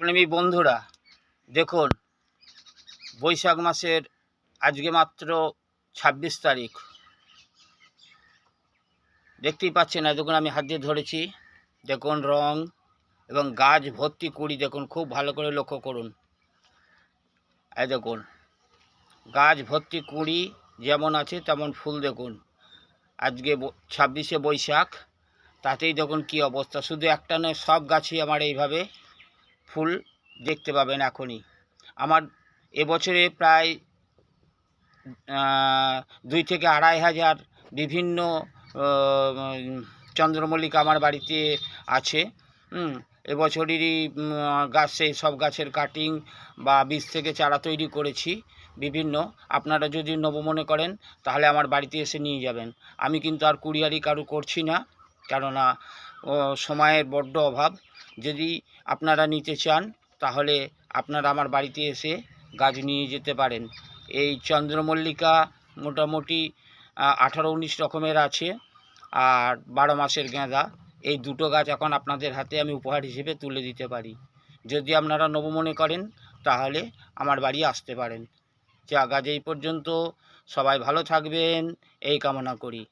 প্রেমী বন্ধুরা, দেখুন বৈশাখ মাসের আজকে মাত্র ২৬ তারিখ। দেখতেই পাচ্ছেন, দেখুন আমি হাত দিয়ে ধরেছি। দেখুন রং এবং গাছ ভর্তি কুড়ি, দেখুন খুব ভালো করে লক্ষ্য করুন। এই দেখুন গাছ ভর্তি কুড়ি, যেমন আছে তেমন ফুল। দেখুন আজকে ২৬শে বৈশাখ, তাতেই দেখুন কি অবস্থা। শুধু একটা নয়, সব গাছই আমার এইভাবে ফুল দেখতে পাবেন এখনই। আমার এবছরে প্রায় ২ থেকে ২.৫ হাজার বিভিন্ন চন্দ্রমল্লিকা আমার বাড়িতে আছে। এবছরেরই গাছ, সেই সব গাছের কাটিং বা বীজ থেকে চারা তৈরি করেছি বিভিন্ন। আপনারা যদি নেব মনে করেন তাহলে আমার বাড়িতে এসে নিয়ে যাবেন। আমি কিন্তু আর কুরিয়ারি কারু করছি না, কেননা সময়ের বড্ড অভাব। যদি আপনারা নিতে চান তাহলে আপনারা আমার বাড়িতে এসে গাছ নিয়ে যেতে পারেন। এই চন্দ্রমল্লিকা মোটামুটি ১৮-১৯ রকমের আছে, আর ১২ মাসের গাঁদা, এই দুটো গাছ এখন আপনাদের হাতে আমি উপহার হিসেবে তুলে দিতে পারি। যদি আপনারা নেব মনে করেন তাহলে আমার বাড়ি আসতে পারেন। যা গাছ এই পর্যন্ত, সবাই ভালো থাকবেন এই কামনা করি।